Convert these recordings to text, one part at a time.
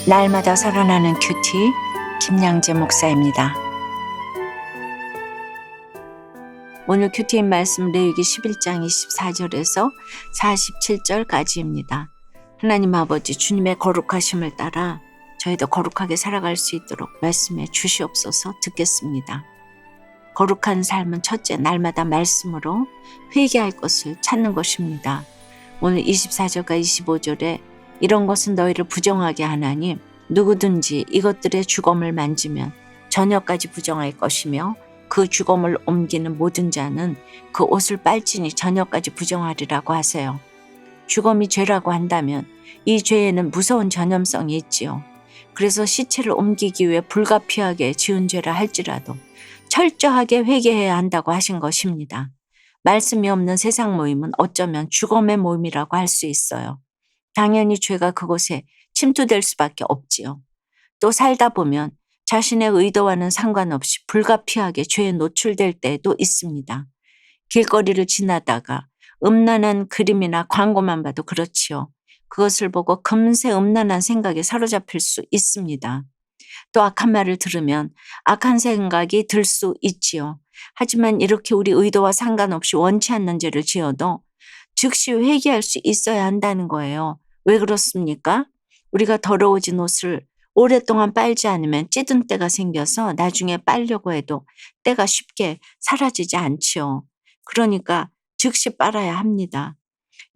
날마다 살아나는 큐티 김양재 목사입니다. 오늘 큐티인 말씀 레위기 11장 24절에서 47절까지입니다. 하나님 아버지 주님의 거룩하심을 따라 저희도 거룩하게 살아갈 수 있도록 말씀해 주시옵소서. 듣겠습니다. 거룩한 삶은 첫째, 날마다 말씀으로 회개할 것을 찾는 것입니다. 오늘 24절과 25절에 이런 것은 너희를 부정하게 하나니 누구든지 이것들의 주검을 만지면 저녁까지 부정할 것이며 그 주검을 옮기는 모든 자는 그 옷을 빨지니 저녁까지 부정하리라고 하세요. 주검이 죄라고 한다면 이 죄에는 무서운 전염성이 있지요. 그래서 시체를 옮기기 위해 불가피하게 지은 죄라 할지라도 철저하게 회개해야 한다고 하신 것입니다. 말씀이 없는 세상 모임은 어쩌면 주검의 모임이라고 할 수 있어요. 당연히 죄가 그곳에 침투될 수밖에 없지요. 또 살다 보면 자신의 의도와는 상관없이 불가피하게 죄에 노출될 때도 있습니다. 길거리를 지나다가 음란한 그림이나 광고만 봐도 그렇지요. 그것을 보고 금세 음란한 생각에 사로잡힐 수 있습니다. 또 악한 말을 들으면 악한 생각이 들 수 있지요. 하지만 이렇게 우리 의도와 상관없이 원치 않는 죄를 지어도 즉시 회개할 수 있어야 한다는 거예요. 왜 그렇습니까? 우리가 더러워진 옷을 오랫동안 빨지 않으면 찌든 때가 생겨서 나중에 빨려고 해도 때가 쉽게 사라지지 않지요. 그러니까 즉시 빨아야 합니다.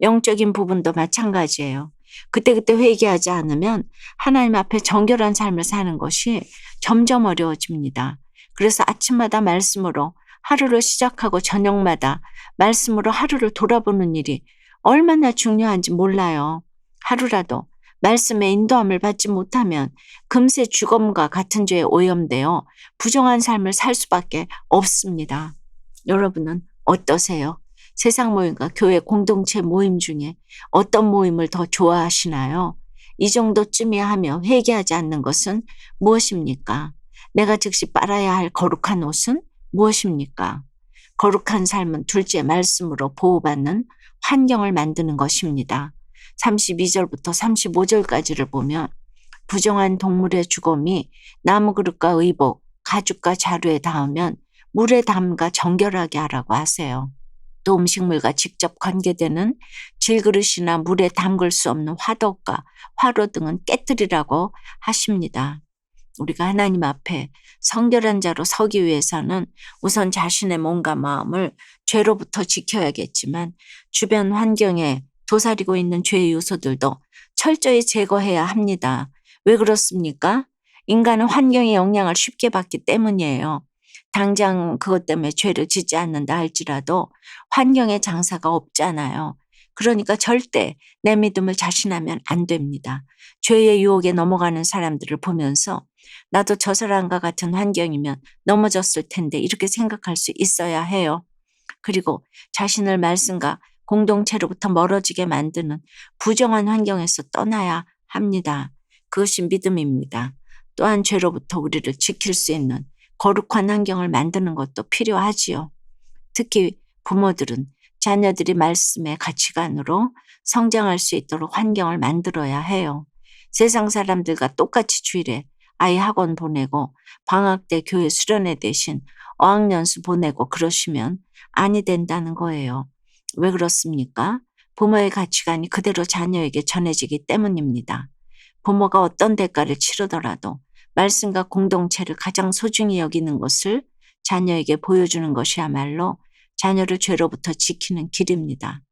영적인 부분도 마찬가지예요. 그때그때 회개하지 않으면 하나님 앞에 정결한 삶을 사는 것이 점점 어려워집니다. 그래서 아침마다 말씀으로 하루를 시작하고 저녁마다 말씀으로 하루를 돌아보는 일이 얼마나 중요한지 몰라요. 하루라도 말씀의 인도함을 받지 못하면 금세 주검과 같은 죄에 오염되어 부정한 삶을 살 수밖에 없습니다. 여러분은 어떠세요? 세상 모임과 교회 공동체 모임 중에 어떤 모임을 더 좋아하시나요? 이 정도쯤이야 하며 회개하지 않는 것은 무엇입니까? 내가 즉시 빨아야 할 거룩한 옷은 무엇입니까? 거룩한 삶은 둘째 말씀으로 보호받는 환경을 만드는 것입니다. 32절부터 35절까지를 보면 부정한 동물의 주검이 나무 그릇과 의복, 가죽과 자루에 닿으면 물에 담가 정결하게 하라고 하세요. 또 음식물과 직접 관계되는 질그릇이나 물에 담글 수 없는 화덕과 화로 등은 깨뜨리라고 하십니다. 우리가 하나님 앞에 성결한 자로 서기 위해서는 우선 자신의 몸과 마음을 죄로부터 지켜야겠지만 주변 환경에 도사리고 있는 죄의 요소들도 철저히 제거해야 합니다. 왜 그렇습니까? 인간은 환경의 영향을 쉽게 받기 때문이에요. 당장 그것 때문에 죄를 짓지 않는다 할지라도 환경의 장사가 없잖아요. 그러니까 절대 내 믿음을 자신하면 안 됩니다. 죄의 유혹에 넘어가는 사람들을 보면서 나도 저 사람과 같은 환경이면 넘어졌을 텐데 이렇게 생각할 수 있어야 해요. 그리고 자신을 말씀과 공동체로부터 멀어지게 만드는 부정한 환경에서 떠나야 합니다. 그것이 믿음입니다. 또한 죄로부터 우리를 지킬 수 있는 거룩한 환경을 만드는 것도 필요하지요. 특히 부모들은 자녀들이 말씀의 가치관으로 성장할 수 있도록 환경을 만들어야 해요. 세상 사람들과 똑같이 주일에 아이 학원 보내고 방학 때 교회 수련회 대신 어학연수 보내고 그러시면 아니 된다는 거예요. 왜 그렇습니까? 부모의 가치관이 그대로 자녀에게 전해지기 때문입니다. 부모가 어떤 대가를 치르더라도 말씀과 공동체를 가장 소중히 여기는 것을 자녀에게 보여주는 것이야말로 자녀를 죄로부터 지키는 길입니다.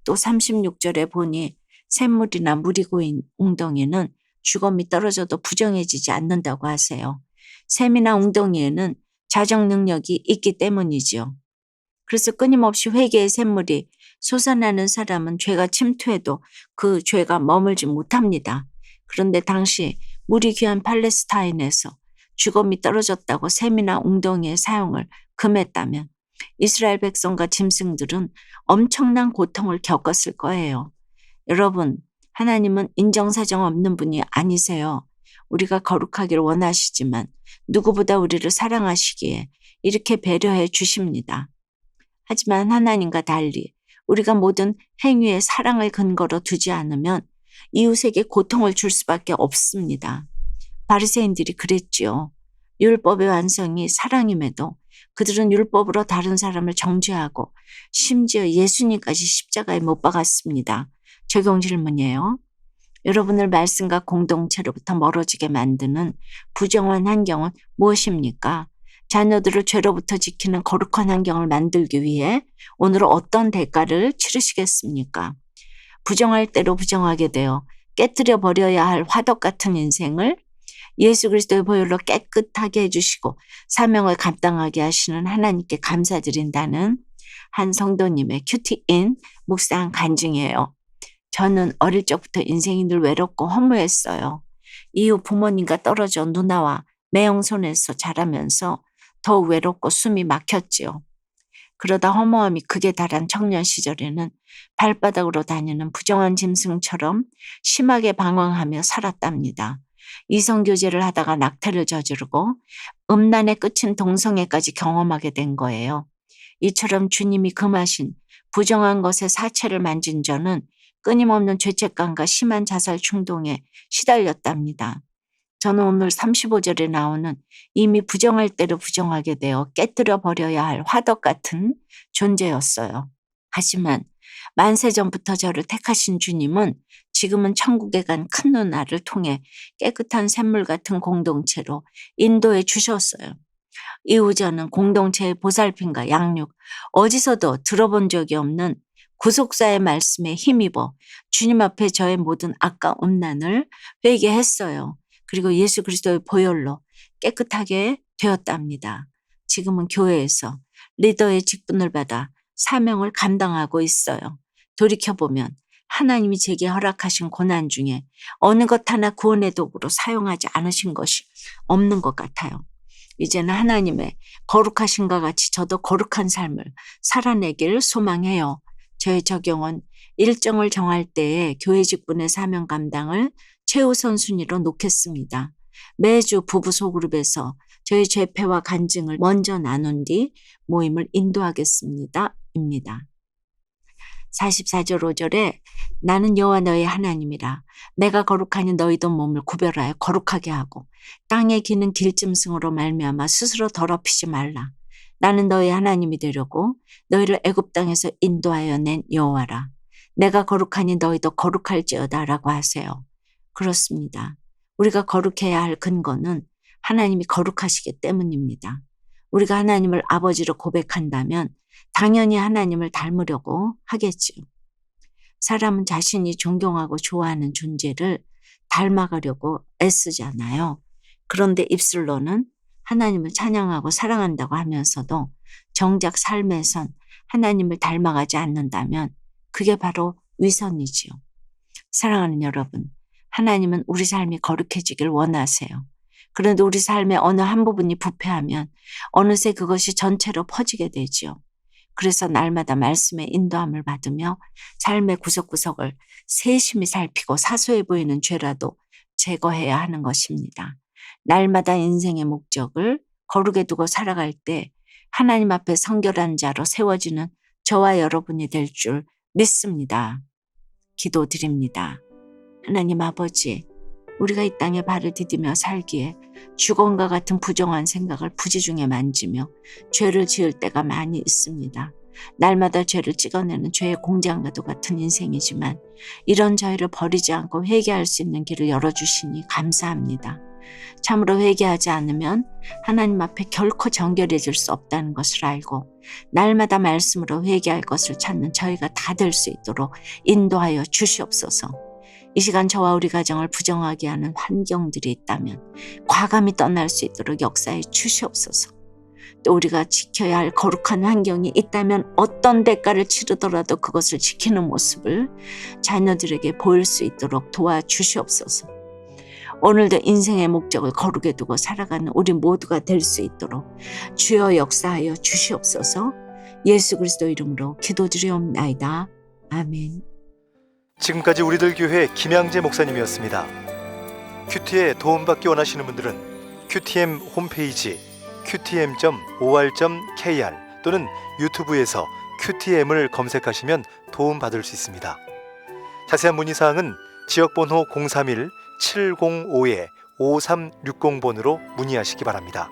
또 36절에 보니 샘물이나 물이 고인 웅덩이는 주검이 떨어져도 부정해지지 않는다고 하세요. 샘이나 웅덩이에는 자정 능력이 있기 때문이지요. 그래서 끊임없이 회개의 샘물이 솟아나는 사람은 죄가 침투해도 그 죄가 머물지 못합니다. 그런데 당시 물이 귀한 팔레스타인에서 주검이 떨어졌다고 샘이나 웅덩이의 사용을 금했다면 이스라엘 백성과 짐승들은 엄청난 고통을 겪었을 거예요. 여러분, 하나님은 인정사정 없는 분이 아니세요. 우리가 거룩하기를 원하시지만 누구보다 우리를 사랑하시기에 이렇게 배려해 주십니다. 하지만 하나님과 달리 우리가 모든 행위에 사랑을 근거로 두지 않으면 이웃에게 고통을 줄 수밖에 없습니다. 바리새인들이 그랬지요. 율법의 완성이 사랑임에도 그들은 율법으로 다른 사람을 정죄하고 심지어 예수님까지 십자가에 못 박았습니다. 적용 질문이에요. 여러분을 말씀과 공동체로부터 멀어지게 만드는 부정한 환경은 무엇입니까? 자녀들을 죄로부터 지키는 거룩한 환경을 만들기 위해 오늘은 어떤 대가를 치르시겠습니까? 부정할 대로 부정하게 되어 깨뜨려 버려야 할 화덕 같은 인생을 예수 그리스도의 보혈로 깨끗하게 해주시고 사명을 감당하게 하시는 하나님께 감사드린다는 한 성도님의 큐티인 묵상 간증이에요. 저는 어릴 적부터 인생이 늘 외롭고 허무했어요. 이후 부모님과 떨어져 누나와 매형 손에서 자라면서 더욱 외롭고 숨이 막혔지요. 그러다 허무함이 극에 달한 청년 시절에는 발바닥으로 다니는 부정한 짐승처럼 심하게 방황하며 살았답니다. 이성교제를 하다가 낙태를 저지르고 음란의 끝인 동성애까지 경험하게 된 거예요. 이처럼 주님이 금하신 부정한 것의 사체를 만진 저는 끊임없는 죄책감과 심한 자살 충동에 시달렸답니다. 저는 오늘 35절에 나오는 이미 부정할 대로 부정하게 되어 깨뜨려 버려야 할 화덕 같은 존재였어요. 하지만 만세 전부터 저를 택하신 주님은 지금은 천국에 간 큰 누나를 통해 깨끗한 샘물 같은 공동체로 인도해 주셨어요. 이후 저는 공동체의 보살핌과 양육, 어디서도 들어본 적이 없는 구속사의 말씀에 힘입어 주님 앞에 저의 모든 악과 음란을 회개했어요. 그리고 예수 그리스도의 보혈로 깨끗하게 되었답니다. 지금은 교회에서 리더의 직분을 받아 사명을 감당하고 있어요. 돌이켜보면 하나님이 제게 허락하신 고난 중에 어느 것 하나 구원의 도구로 사용하지 않으신 것이 없는 것 같아요. 이제는 하나님의 거룩하신과 같이 저도 거룩한 삶을 살아내길 소망해요. 저의 적용은 일정을 정할 때에 교회 직분의 사명 감당을 최우선 순위로 놓겠습니다. 매주 부부 소그룹에서 저희 죄패와 간증을 먼저 나눈 뒤 모임을 인도하겠습니다. 입니다. 44절 5절에 나는 여호와 너의 하나님이라 내가 거룩하니 너희도 몸을 구별하여 거룩하게 하고 땅에 기는 길짐승으로 말미암아 스스로 더럽히지 말라. 나는 너희 하나님이 되려고 너희를 애굽 땅에서 인도하여 낸 여호와라. 내가 거룩하니 너희도 거룩할지어다 라고 하세요. 그렇습니다. 우리가 거룩해야 할 근거는 하나님이 거룩하시기 때문입니다. 우리가 하나님을 아버지로 고백한다면 당연히 하나님을 닮으려고 하겠지요. 사람은 자신이 존경하고 좋아하는 존재를 닮아가려고 애쓰잖아요. 그런데 입술로는 하나님을 찬양하고 사랑한다고 하면서도 정작 삶에선 하나님을 닮아가지 않는다면 그게 바로 위선이지요. 사랑하는 여러분, 하나님은 우리 삶이 거룩해지길 원하세요. 그런데 우리 삶의 어느 한 부분이 부패하면 어느새 그것이 전체로 퍼지게 되지요. 그래서 날마다 말씀의 인도함을 받으며 삶의 구석구석을 세심히 살피고 사소해 보이는 죄라도 제거해야 하는 것입니다. 날마다 인생의 목적을 거룩에 두고 살아갈 때 하나님 앞에 성결한 자로 세워지는 저와 여러분이 될 줄 믿습니다. 기도드립니다. 하나님 아버지, 우리가 이 땅에 발을 디디며 살기에 주권과 같은 부정한 생각을 부지중에 만지며 죄를 지을 때가 많이 있습니다. 날마다 죄를 찍어내는 죄의 공장과도 같은 인생이지만 이런 저희를 버리지 않고 회개할 수 있는 길을 열어주시니 감사합니다. 참으로 회개하지 않으면 하나님 앞에 결코 정결해질 수 없다는 것을 알고 날마다 말씀으로 회개할 것을 찾는 저희가 다 될 수 있도록 인도하여 주시옵소서. 이 시간 저와 우리 가정을 부정하게 하는 환경들이 있다면 과감히 떠날 수 있도록 역사해 주시옵소서. 또 우리가 지켜야 할 거룩한 환경이 있다면 어떤 대가를 치르더라도 그것을 지키는 모습을 자녀들에게 보일 수 있도록 도와주시옵소서. 오늘도 인생의 목적을 거룩에 두고 살아가는 우리 모두가 될 수 있도록 주여 역사하여 주시옵소서. 예수 그리스도 이름으로 기도드리옵나이다. 아멘. 지금까지 우리들 교회 김양재 목사님이었습니다. 큐티에 도움받기 원하시는 분들은 큐티엠 홈페이지 qtm.or.kr 또는 유튜브에서 큐티엠을 검색하시면 도움받을 수 있습니다. 자세한 문의사항은 지역번호 031-705-5360번으로 문의하시기 바랍니다.